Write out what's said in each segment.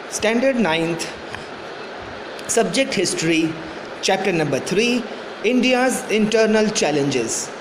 Standard 9th, Subject History, Chapter number 3, India's Internal Challenges.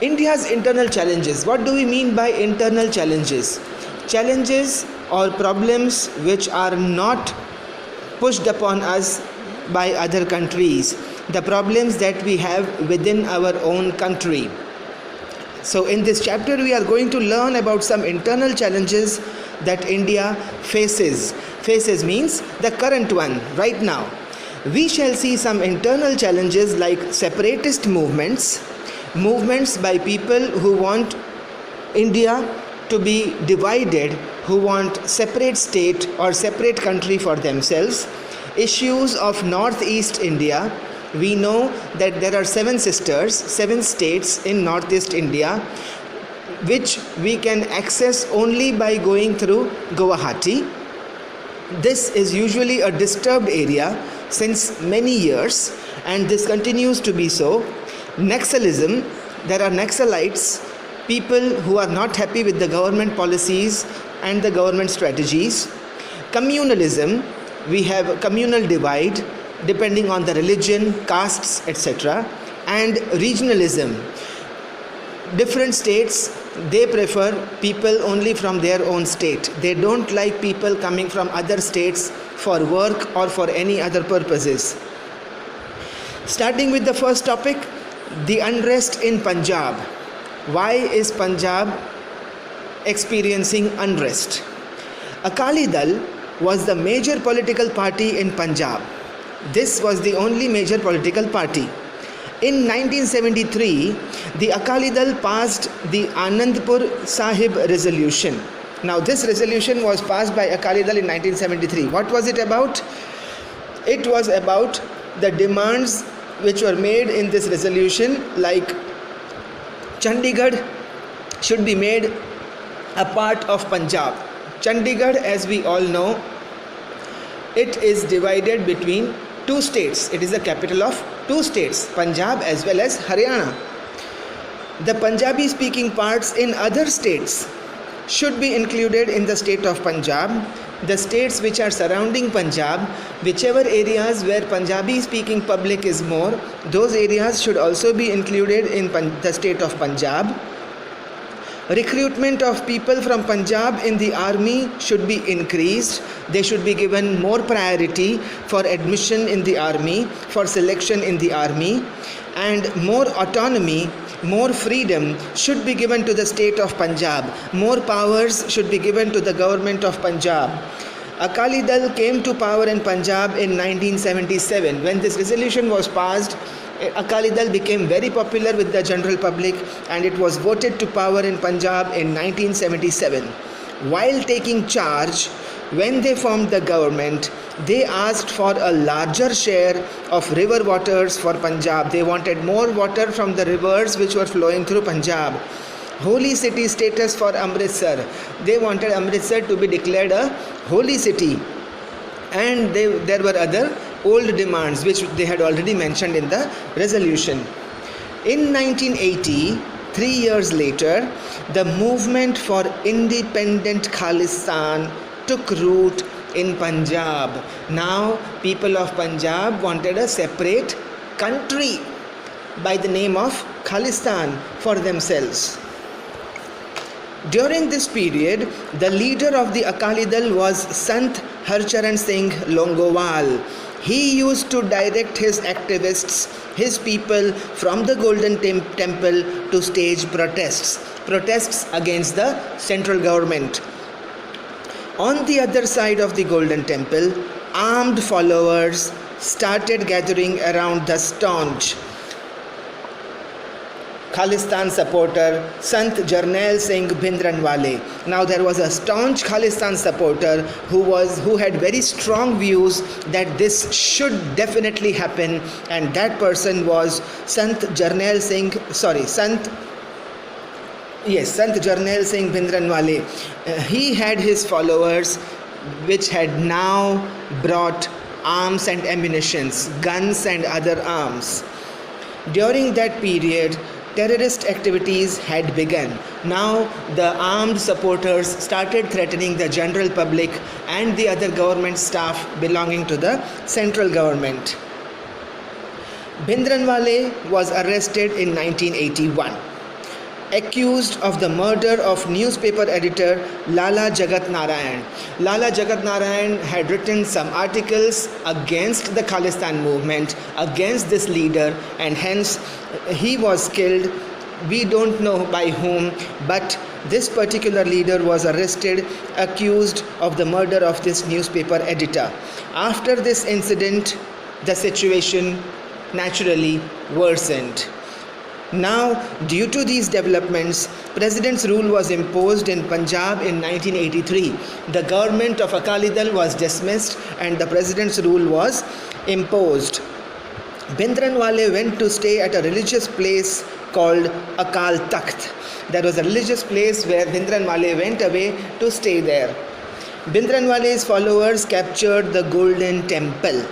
India's internal challenges. What do we mean by internal challenges? Challenges or problems which are not pushed upon us by other countries. The problems that we have within our own country. So in this chapter we are going to learn about some internal challenges that India faces. Faces means the current one right now. We shall see some internal challenges like separatist movements by people who want India to be divided, who want separate state or separate country for themselves. Issues of northeast India. We know that there are 7 states in northeast India, which we can access only by going through Guwahati. This is usually a disturbed area since many years, and this continues to be so. Naxalism, there are Naxalites, people who are not happy with the government policies and the government strategies. Communalism, we have communal divide depending on the religion, castes, etc. And regionalism, different states, they prefer people only from their own state. They don't like people coming from other states for work or for any other purposes. Starting with the first topic, the unrest in Punjab. Why is Punjab experiencing unrest? Akali Dal was the major political party in Punjab. This was the only major political party. In 1973, the Akali Dal passed the Anandpur Sahib resolution. Now this resolution was passed by Akali Dal in 1973. What was it about? It was about the demands which were made in this resolution, like Chandigarh should be made a part of Punjab. Chandigarh, as we all know, it is divided between 2 states. It is the capital of 2 states, Punjab as well as Haryana. The Punjabi speaking parts in other states should be included in the state of Punjab. The states which are surrounding Punjab, whichever areas where Punjabi speaking public is more, those areas should also be included in the state of Punjab. Recruitment of people from Punjab in the army should be increased. They should be given more priority for admission in the army, for selection in the army, and more autonomy, more freedom should be given to the state of Punjab. More powers should be given to the government of Punjab. Akali Dal came to power in Punjab in 1977. When this resolution was passed, Akali Dal became very popular with the general public, and it was voted to power in Punjab in 1977. While taking charge, when they formed the government, they asked for a larger share of river waters for Punjab. They wanted more water from the rivers which were flowing through Punjab. Holy city status for Amritsar. They wanted Amritsar to be declared a holy city. And there were other old demands which they had already mentioned in the resolution. In 1980, 3 years later, the movement for independent Khalistan took root in Punjab. Now people of Punjab wanted a separate country by the name of Khalistan for themselves. During this period, the leader of the Akali Dal was Sant Harcharan Singh Longowal. He used to direct his activists, his people, from the Golden Temple to stage protests against the central government. On the other side of the Golden Temple, armed followers started gathering around the staunch Khalistan supporter Sant Jarnail Singh Bhindranwale. Now there was a staunch Khalistan supporter who had very strong views that this should definitely happen, and that person was Sant Jarnail Singh Bhindranwale. He had his followers which had now brought arms and ammunitions, guns and other arms. During that period, terrorist activities had begun. Now the armed supporters started threatening the general public and the other government staff belonging to the central government. Bhindranwale was arrested in 1981, accused of the murder of newspaper editor Lala Jagat Narayan. Lala Jagat Narayan had written some articles against the Khalistan movement, against this leader, and hence he was killed. We don't know by whom, but this particular leader was arrested, accused of the murder of this newspaper editor. After this incident, the situation naturally worsened. Now, due to these developments, President's rule was imposed in Punjab in 1983. The government of Akali Dal was dismissed and the President's rule was imposed. Bhindranwale went to stay at a religious place called Akal Takht. There was a religious place where Bhindranwale went away to stay there. Bhindranwale's followers captured the Golden Temple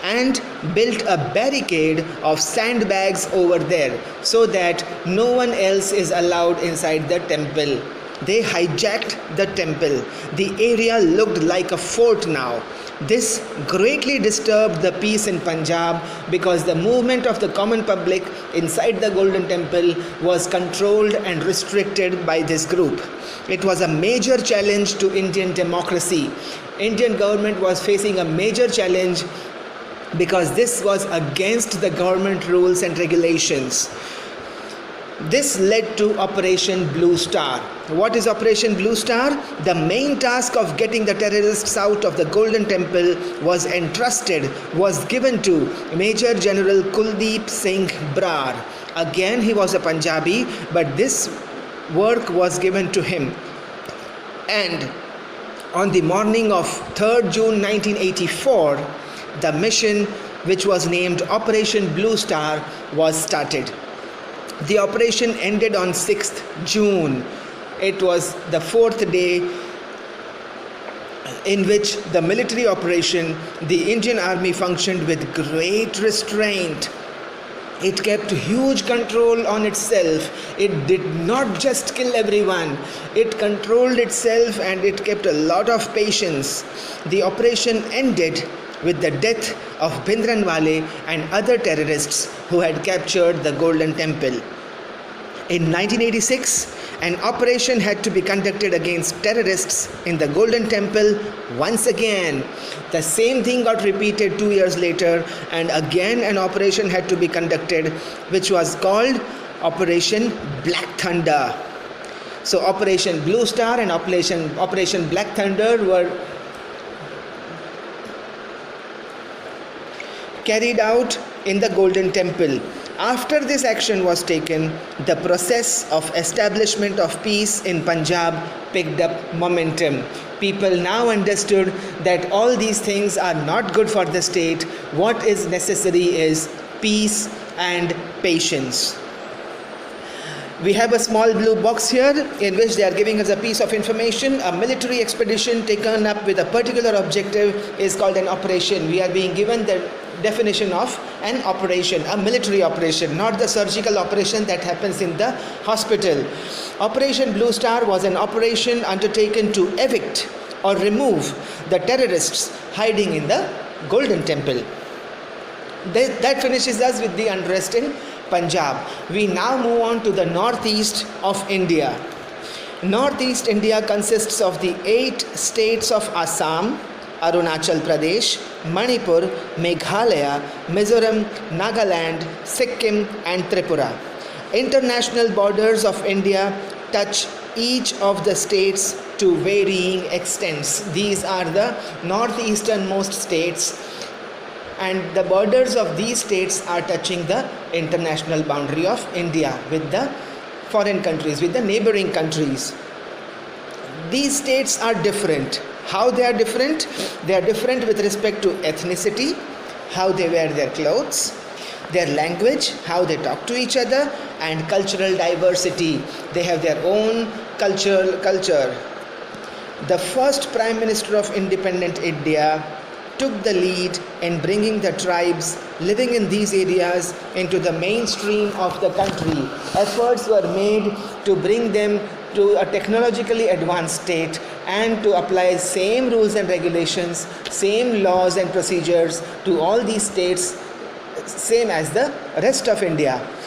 and built a barricade of sandbags over there so that no one else is allowed inside the temple. They hijacked the temple. The area looked like a fort now. This greatly disturbed the peace in Punjab because the movement of the common public inside the Golden Temple was controlled and restricted by this group. It was a major challenge to Indian democracy. Indian government was facing a major challenge because this was against the government rules and regulations. This led to Operation Blue Star. What is Operation Blue Star? The main task of getting the terrorists out of the Golden Temple was given to Major General Kuldeep Singh Brar. Again, he was a Punjabi, but this work was given to him. And on the morning of 3rd June 1984, the mission, which was named Operation Blue Star, was started. The operation ended on 6th June. It was the fourth day in which the military operation, the Indian Army functioned with great restraint. It kept huge control on itself. It did not just kill everyone. It controlled itself and it kept a lot of patience. The operation ended with the death of Bhindranwale and other terrorists who had captured the Golden Temple. In 1986, an operation had to be conducted against terrorists in the Golden Temple once again. The same thing got repeated 2 years later, and again an operation had to be conducted, which was called Operation Black Thunder. So Operation Blue Star and Operation Black Thunder were carried out in the Golden Temple. After this action was taken, the process of establishment of peace in Punjab picked up momentum. People now understood that all these things are not good for the state. What is necessary is peace and patience. We have a small blue box here in which they are giving us a piece of information. A military expedition taken up with a particular objective is called an operation. We are being given the definition of an operation, a military operation, not the surgical operation that happens in the hospital. Operation Blue Star was an operation undertaken to evict or remove the terrorists hiding in the Golden Temple. That finishes us with the unrest in Punjab. We now move on to the northeast of India. Northeast India consists of the 8 states of Assam, Arunachal Pradesh, Manipur, Meghalaya, Mizoram, Nagaland, Sikkim and Tripura. International borders of India touch each of the states to varying extents. These are the northeasternmost states, and the borders of these states are touching the international boundary of India with the foreign countries, with the neighboring countries. These states are different. How they are different? They are different with respect to ethnicity, how they wear their clothes, their language, how they talk to each other, and cultural diversity. They have their own culture. The first Prime Minister of independent India took the lead in bringing the tribes living in these areas into the mainstream of the country. Efforts were made to bring them to a technologically advanced state and to apply same rules and regulations, same laws and procedures to all these states, same as the rest of India.